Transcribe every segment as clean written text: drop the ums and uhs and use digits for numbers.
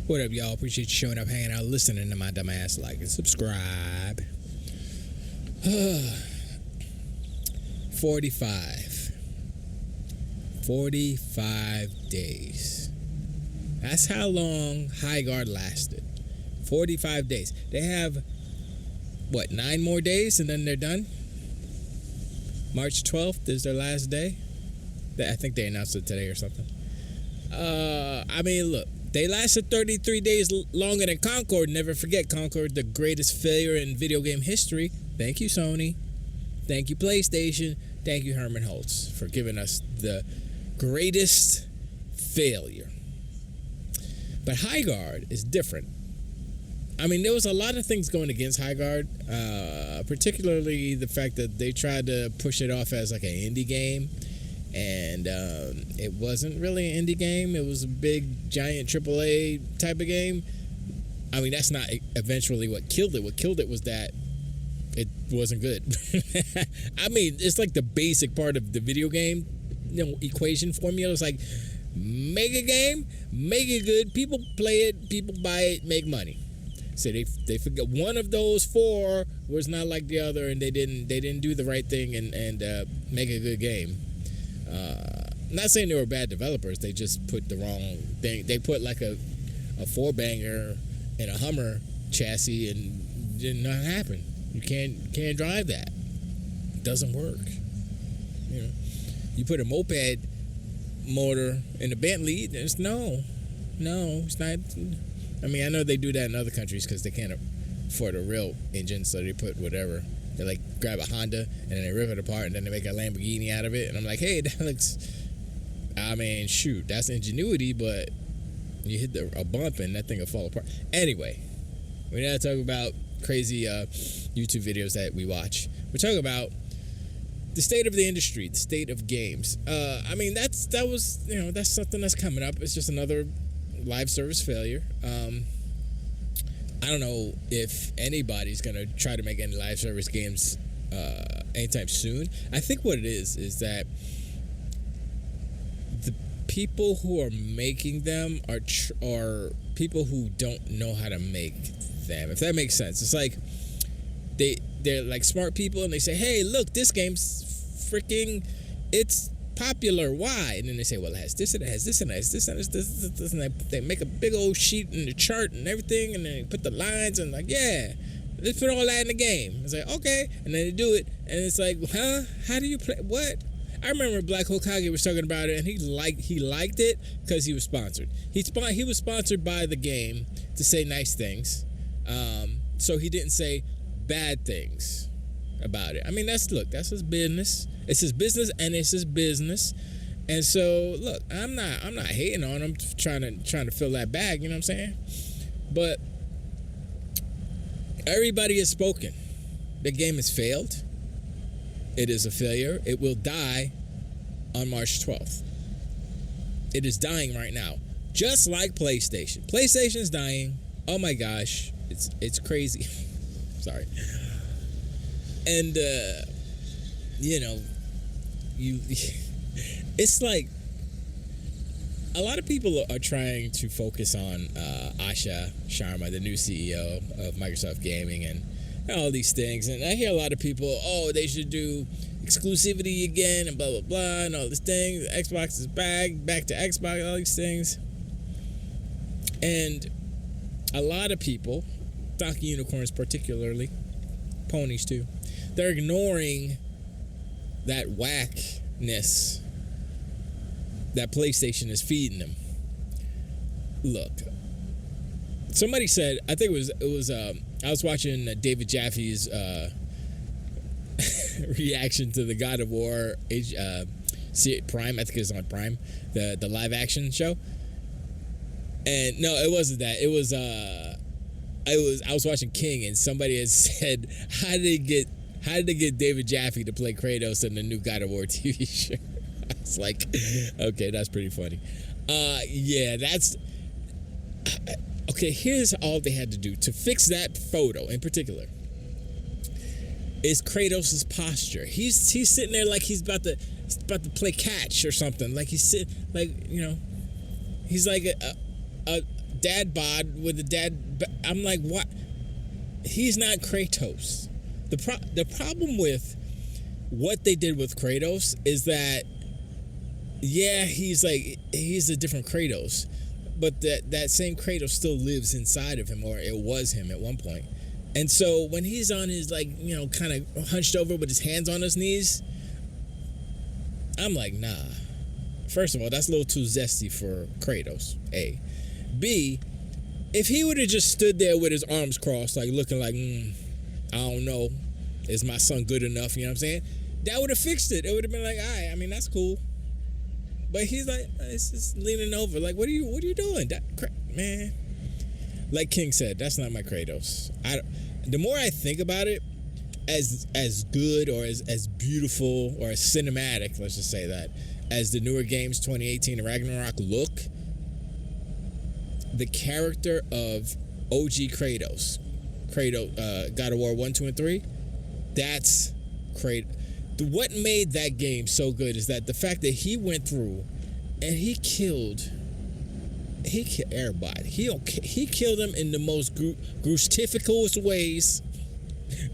What up, y'all? Appreciate you showing up, hanging out, listening to my dumb ass. Like and subscribe. 45 days. That's how long Highguard lasted. 45 days. They have, what, 9 more days and then they're done? March 12th is their last day. I think they announced it today or something. I mean, look, they lasted 33 days longer than Concord. Never forget, Concord, the greatest failure in video game history. Thank you, Sony. Thank you, PlayStation. Thank you, Herman Holtz, for giving us the greatest failure. But Highguard is different. I mean, there was a lot of things going against Highguard, particularly the fact that they tried to push it off as like an indie game. And it wasn't really an indie game. It was a big, giant AAA type of game. I mean, that's not eventually what killed it. What killed it was that it wasn't good. I mean, it's like the basic part of the video game, equation formula. It's like, make a game, make it good, people play it, people buy it, make money. So they forget one of those 4 was not like the other, and they didn't do the right thing and make a good game. Not saying they were bad developers, they just put the wrong thing. They put like a 4-banger in a Hummer chassis and it did not happen. You can't drive that. It doesn't work. You know, you put a moped motor in a Bentley, it's no, it's not. I mean, I know they do that in other countries because they can't afford a real engine, so they put whatever. They like grab a Honda and then they rip it apart and then they make a Lamborghini out of it. And I'm like, hey, that looks, I mean, shoot, that's ingenuity, but you hit a bump and that thing will fall apart. Anyway, we're not talking about crazy YouTube videos that we watch. We're talking about the state of the industry, the state of games. I mean, that's something that's coming up. It's just another live service failure. I don't know if anybody's going to try to make any live service games anytime soon. I think what it is that the people who are making them are people who don't know how to make them, if that makes sense. It's like they're like smart people and they say, hey, look, this game's freaking, it's popular. Why? And then they say, well, it has this and it has this and it has this and this and they make a big old sheet in the chart and everything, and then they put the lines and like, yeah, let's put all that in the game. It's like, okay, and then they do it, and it's like, huh? How do you play? What? I remember Black Hokage was talking about it, and he liked it because he was sponsored. He was sponsored by the game to say nice things, so he didn't say bad things about it. I mean, that's his business. It's his business and it's his business. And so, look, I'm not hating on him, trying to fill that bag, you know what I'm saying? But everybody has spoken. The game has failed. It is a failure. It will die on March 12th. It is dying right now. Just like PlayStation. PlayStation is dying. Oh my gosh. It's crazy. Sorry. And it's like a lot of people are trying to focus on Asha Sharma, the new CEO of Microsoft Gaming, and all these things. And I hear a lot of people, oh, they should do exclusivity again and blah, blah, blah, and all these things. Xbox is back to Xbox, all these things. And a lot of people, Donkey Unicorns particularly, ponies too, they're ignoring that whackness that PlayStation is feeding them. Look, somebody said, I think it was I was watching David Jaffe's reaction to the God of War Prime. I think it's on Prime, the live action show. And no, it wasn't that. It was I was watching King, and somebody had said, how did they get David Jaffe to play Kratos in the new God of War TV show? I was like, okay, that's pretty funny. Yeah, that's okay. Here's all they had to do to fix that photo in particular. Is Kratos' posture? He's sitting there like he's about to play catch or something. Like he's sitting, like, you know, he's like a dad bod with the dad. I'm like, what? He's not Kratos. The problem with what they did with Kratos is that, yeah, he's a different Kratos, but that same Kratos still lives inside of him, or it was him at one point. And so when he's on his, like, you know, kind of hunched over with his hands on his knees, I'm like, nah. First of all, that's a little too zesty for Kratos, A. B, if he would have just stood there with his arms crossed, like looking like, I don't know, is my son good enough? You know what I'm saying? That would have fixed it. It would have been like, all right, I mean, that's cool. But he's like, it's just leaning over, like, what are you doing? Man. Like King said, that's not my Kratos. The more I think about it, as good or as beautiful or as cinematic, let's just say that, as the newer games 2018 and Ragnarok look, the character of OG Kratos, God of War 1, 2, and 3, that's Kratos. What made that game so good is that the fact that he went through and he killed everybody. He killed them in the most grotesque ways.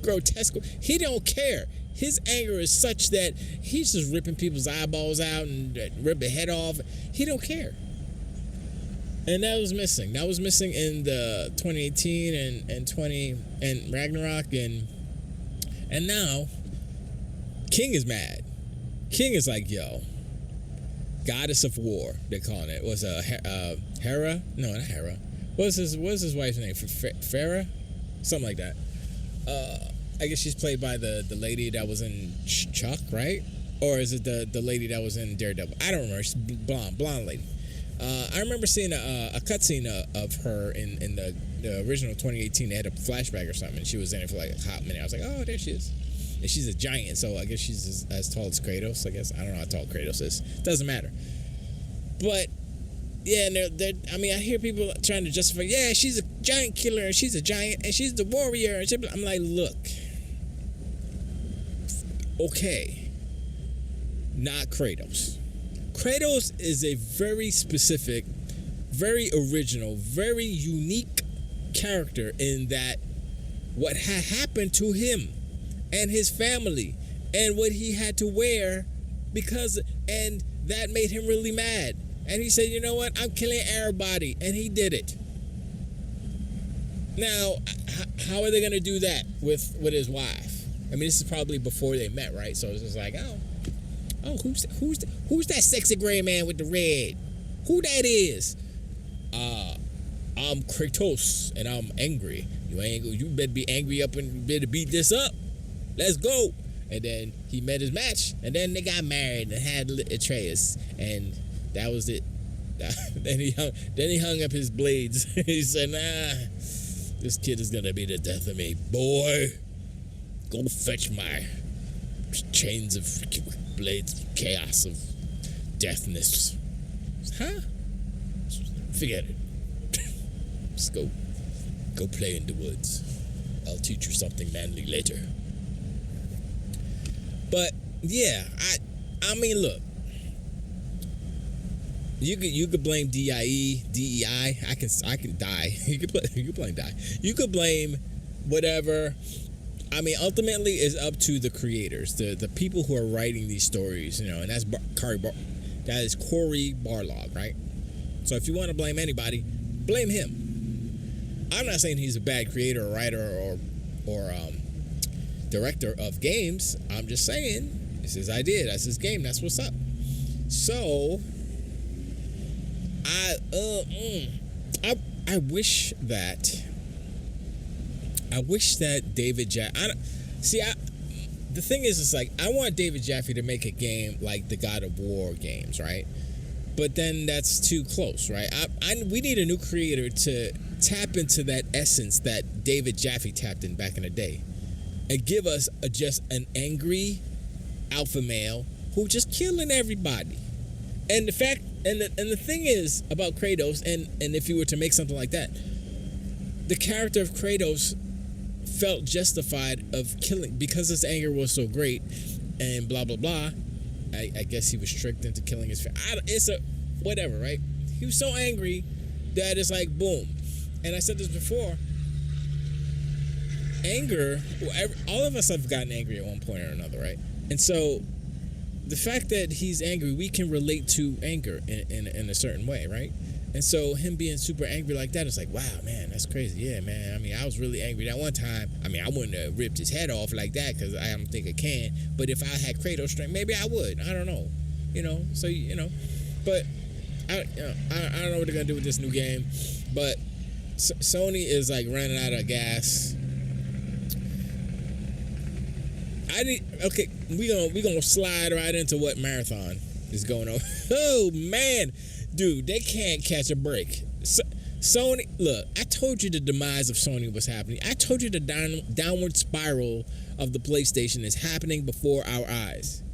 Grotesque. He don't care. His anger is such that he's just ripping people's eyeballs out and ripping their head off. He don't care. And that was missing. That was missing in the 2018 and 20 and Ragnarok, and now King is mad. King is like, yo, goddess of war, they're calling it. Was Hera? No, not Hera. What's his wife's name? Farah? Something like that. I guess she's played by the lady that was in Chuck, right? Or is it the lady that was in Daredevil? I don't remember. She's blonde lady. I remember seeing a cutscene of her in the original 2018. They had a flashback or something, and she was in it for like a hot minute. I was like, oh, there she is. And she's a giant, so I guess she's as tall as Kratos, I guess. I don't know how tall Kratos is. Doesn't matter. But, yeah, and I mean, I hear people trying to justify, yeah, she's a giant killer, and she's a giant, and she's the warrior. And I'm like, look. Okay. Not Kratos. Kratos is a very specific, very original, very unique character in that what had happened to him and his family and what he had to wear and that made him really mad. And he said, you know what? I'm killing everybody. And he did it. Now, how are they going to do that with his wife? I mean, this is probably before they met, right? So it's just like, oh, who's that sexy gray man with the red? Who that is? I'm Kratos, and I'm angry. You better be angry up and better beat this up. Let's go. And then he met his match, and then they got married and had Atreus, and that was it. Then he hung up his blades. He said, nah, this kid is gonna be the death of me. Boy, go fetch my chains of blades, chaos of deathness. Huh? Forget it. Just go play in the woods. I'll teach you something manly later. But yeah, I mean, look, you could blame DEI. I can die. You could blame die. You could blame whatever. I mean, ultimately, it's up to the creators, the people who are writing these stories, you know, and that's that is Cory Barlog, right? So if you want to blame anybody, blame him. I'm not saying he's a bad creator or writer or director of games. I'm just saying it's his idea, that's his game, that's what's up. So I wish that David the thing is, it's like, I want David Jaffe to make a game like the God of War games, right? But then that's too close, right? We need a new creator to tap into that essence that David Jaffe tapped in back in the day, and give us just an angry alpha male who just killing everybody. And the fact, and the thing is about Kratos, and if you were to make something like that, the character of Kratos felt justified of killing because his anger was so great, and blah blah blah. I guess he was tricked into killing his family. It's a whatever, right? He was so angry that is like boom. And I said this before. Anger, all of us have gotten angry at one point or another, right? And so the fact that he's angry, we can relate to anger in a certain way, right? And so him being super angry like that, it's like, wow, man, that's crazy. Yeah, man. I mean, I was really angry that one time. I mean, I wouldn't have ripped his head off like that because I don't think I can. But if I had Kratos strength, maybe I would. I don't know. So, But I don't know what they're going to do with this new game. But Sony is like running out of gas. Okay, we gonna slide right into what Marathon is going on. Oh man, dude, they can't catch a break. Sony, look, I told you the demise of Sony was happening. I told you the downward spiral of the PlayStation is happening before our eyes,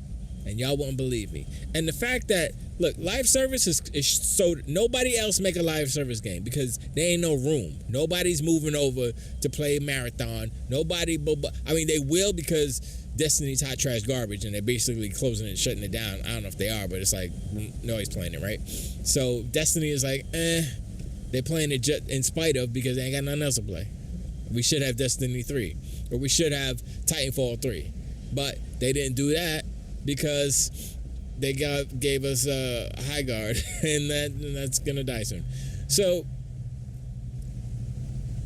and y'all wouldn't believe me. And the fact that, look, live service is so nobody else make a live service game because there ain't no room. Nobody's moving over to play Marathon. Nobody, I mean, they will because Destiny's hot trash garbage, and they're basically closing it, shutting it down. I don't know if they are, but it's like nobody's playing it, right? So Destiny is like, they're playing it just in spite of because they ain't got nothing else to play. We should have Destiny 3, or we should have Titanfall 3, but they didn't do that because they gave us Highguard, and that's gonna die soon. So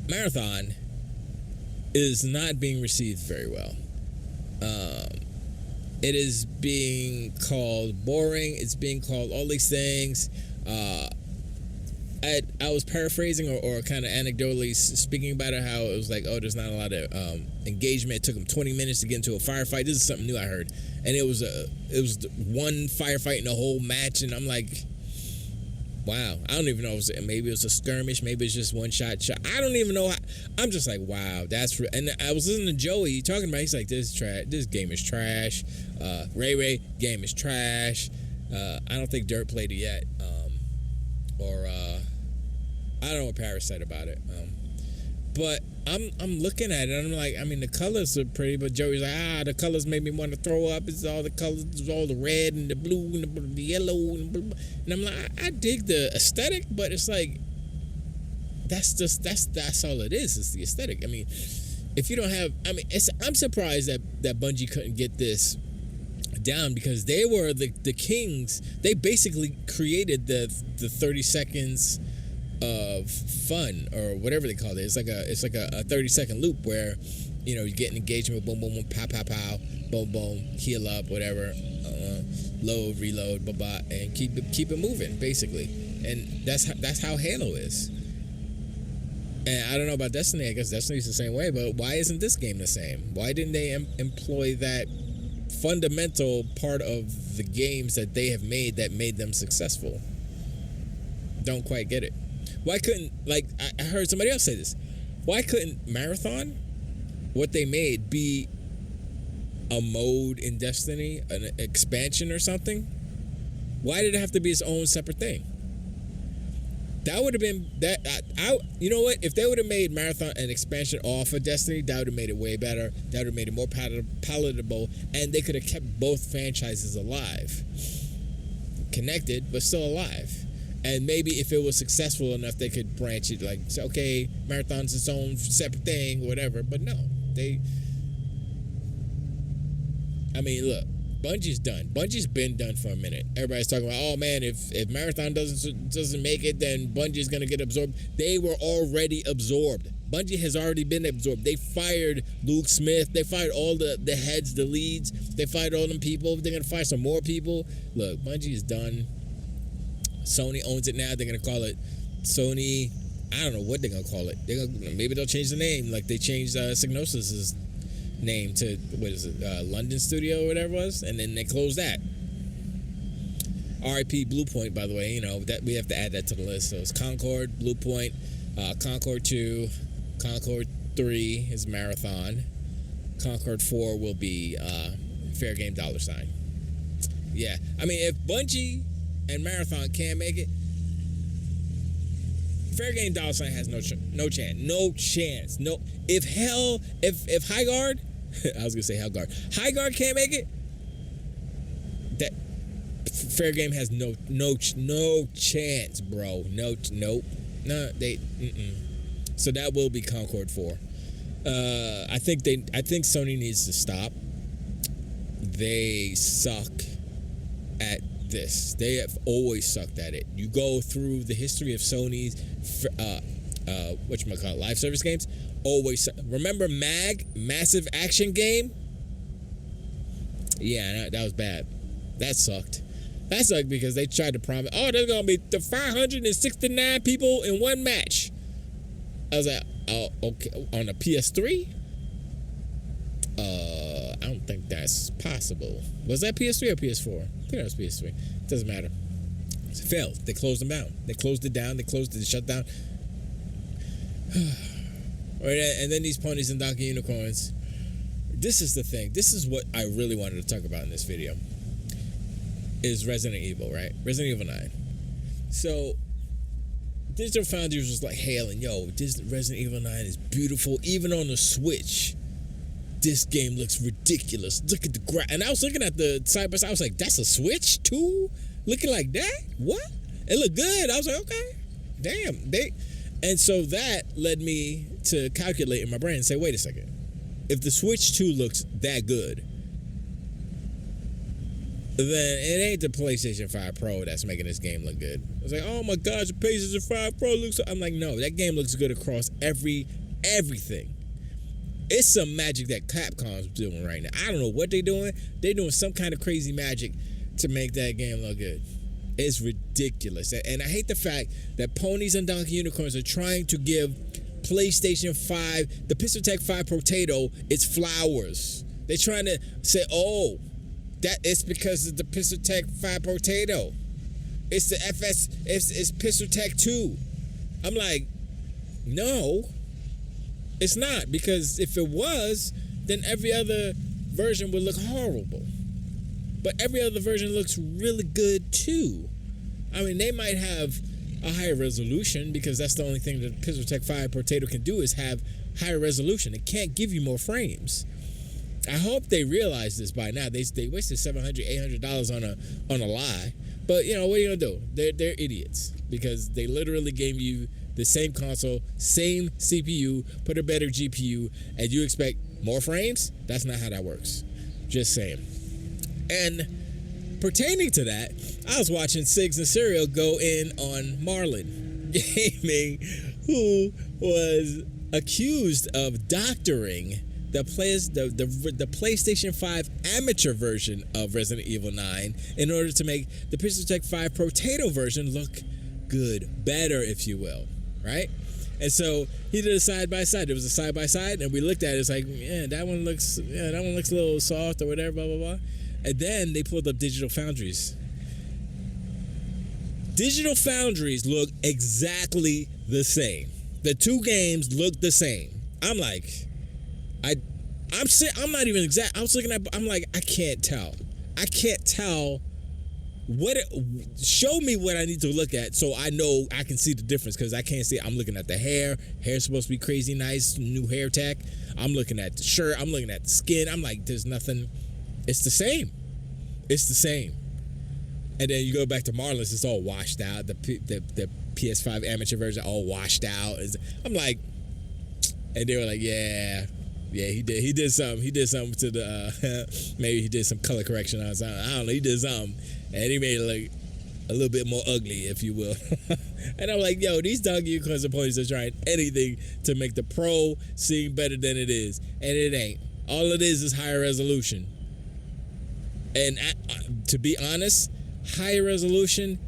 Marathon is not being received very well. It is being called boring. It's being called all these things. I was paraphrasing or kind of anecdotally speaking about it, how it was like, oh, there's not a lot of engagement. It took them 20 minutes to get into a firefight. This is something new I heard, and it was one firefight in the whole match, and I'm like, wow. I don't even know if maybe it was a skirmish, maybe it's just one shot. I don't even know. I'm just like, wow, that's and I was listening to Joey talking about. He's like, this game is trash. Ray game is trash. I don't think Dirt played it yet. I don't know what Paris said about it. But I'm looking at it and I'm like, I mean, the colors are pretty, but Joey's like, the colors made me want to throw up. It's all the colors, it's all the red and the blue and the yellow and I'm like, I dig the aesthetic, but it's like, that's all it is. It's the aesthetic. I mean, if you don't have, I mean, I'm surprised that Bungie couldn't get this down because they were the kings. They basically created the 30 seconds of fun or whatever they call it. It's like a 30-second loop where you get an engagement, boom, boom, boom, pow, pow, pow, boom, boom, heal up, whatever, load, reload, blah, blah, and keep it moving basically. And that's how Halo is. And I don't know about Destiny. I guess Destiny's the same way, but why isn't this game the same? Why didn't they employ that fundamental part of the games that they have made that made them successful? Don't quite get it. Why couldn't, like, I heard somebody else say this. Why couldn't Marathon, what they made, be a mode in Destiny, an expansion or something? Why did it have to be its own separate thing? That would have been, you know what? If they would have made Marathon an expansion off of Destiny, that would have made it way better. That would have made it more palatable, and they could have kept both franchises alive. Connected, but still alive. And maybe if it was successful enough, they could branch it, like, say, okay, Marathon's its own separate thing, whatever. But no, I mean, look, Bungie's done. Bungie's been done for a minute. Everybody's talking about, oh man, if Marathon doesn't make it, then Bungie's gonna get absorbed. They were already absorbed. Bungie has already been absorbed. They fired Luke Smith. They fired all the heads, the leads. They fired all them people. They're gonna fire some more people. Look, Bungie is done. Sony owns it now. They're gonna call it Sony. I don't know what they're gonna call it. Maybe they'll change the name, like they changed Psygnosis's name to what is it, London Studio or whatever it was, and then they closed that. R.I.P. Bluepoint, by the way. That we have to add that to the list. So it's Concord, Bluepoint, Concord 2, Concord 3 is Marathon. Concord 4 will be Fair Game $. Yeah, I mean, if Bungie and Marathon can't make it, Fair Game $, has no chance. No, if Highguard, I was gonna say Hellguard, Highguard can't make it, that Fair Game has no chance, bro. Nope. No, they. So that will be Concord 4. I think Sony needs to stop. They suck at this. They have always sucked at it. You go through the history of Sony's whatchamacallit, live service games, always. Remember Massive Action Game? Yeah, that was bad. That sucked. That sucked because they tried to promise, there's going to be the 569 people in one match. I was like, oh, okay. On a PS3? I don't think that's possible. Was that PS3 or PS4? I think that was PS3. It doesn't matter. It failed. They closed them down. They closed it down. They shut down. And then these ponies and donkey unicorns. This is the thing. This is what I really wanted to talk about in this video. Is Resident Evil, right? Resident Evil 9. So, Digital Foundries was like hailing, yo, this Resident Evil 9 is beautiful. Even on the Switch, this game looks ridiculous. Look at the and I was looking at the side by side. I was like, that's a Switch too? Looking like that? What? It looked good. I was like, okay, damn. And so that led me to calculate in my brain and say, wait a second. If the Switch 2 looks that good, then it ain't the PlayStation 5 Pro that's making this game look good. I was like, oh my gosh, the PlayStation 5 Pro looks so... I'm like, no, that game looks good across everything. It's some magic that Capcom's doing right now. I don't know what they're doing. They're doing some kind of crazy magic to make that game look good. It's ridiculous. And I hate the fact that ponies and donkey unicorns are trying to give PlayStation 5, the Pistol 5 Potato, its flowers. They're trying to say, oh, that it's because of the Pistol 5 Potato. It's the it's Pistol 2. I'm like, no, it's not, because if it was, then every other version would look horrible. But every other version looks really good too. I mean, they might have a higher resolution because that's the only thing that Pistol 5 Potato can do is have higher resolution. It can't give you more frames. I hope they realize this by now. They wasted $700, $800 on a lie. But you know, what are you gonna do? They're idiots because they literally gave you the same console, same CPU, put a better GPU, and you expect more frames? That's not how that works. Just saying. And pertaining to that, I was watching Siggs and Serial go in on Marlon Gaming, who was accused of doctoring the PlayStation 5 amateur version of Resident Evil 9 in order to make the Pistol 5 Potato version look good, better, if you will, right? And so he did a side by side. There was a side by side, and we looked at it. It's like, that one looks a little soft or whatever, blah blah blah. And then they pulled up Digital Foundries. Digital Foundries look exactly the same. The two games look the same. I'm like, I'm not even exact. I was looking at. I'm like, I can't tell. Show me what I need to look at so I know I can see the difference, because I can't see. I'm looking at the hair. Hair's supposed to be crazy nice, new hair tech. I'm looking at the shirt. I'm looking at the skin. I'm like, there's nothing. It's the same. It's the same. And then you go back to Marlon's. It's all washed out. The PS5 amateur version all washed out. I'm like, and they were like, yeah, he did something. He did something to the maybe he did some color correction on something. I don't know. He did something, and he made it look a little bit more ugly, if you will. And I'm like, yo, these dog unicorns and ponies are trying anything to make the Pro seem better than it is, and it ain't. All it is higher resolution. And to be honest, higher resolution,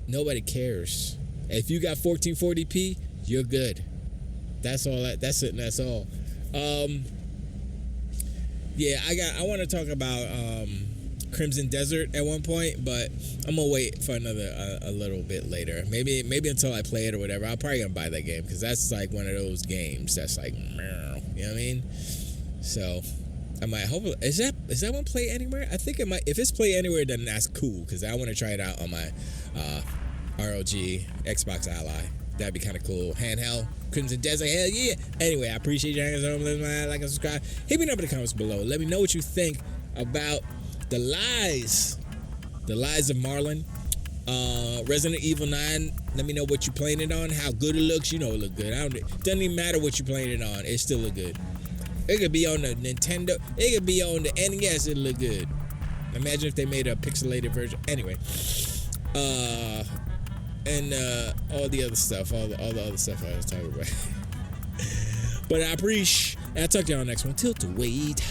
nobody cares. If you got 1440p, you're good. That's all. That's it. And that's all. Yeah, I want to talk about Crimson Desert at one point, but I'm gonna wait for a little bit later. Maybe until I play it or whatever. I'm probably gonna buy that game because that's like one of those games that's like, you know what I mean? So I might hopefully is that one Play Anywhere? I think it might. If it's Play Anywhere, then that's cool because I want to try it out on my ROG Xbox Ally. That'd be kind of cool. Handheld Crimson Desert, hell yeah. Anyway, I appreciate you hanging out. Like and subscribe. Hit me up in the comments below. Let me know what you think about the lies of Marlon. Resident Evil 9, let me know what you're playing it on, how good it looks. You know it look good. Doesn't even matter what you're playing it on, it still look good. It could be on the Nintendo, it could be on the NES, it look good. Imagine if they made a pixelated version. Anyway, and all the other stuff, all the other stuff I was talking about. But I appreciate. I'll talk to y'all next one. Tilt to wait.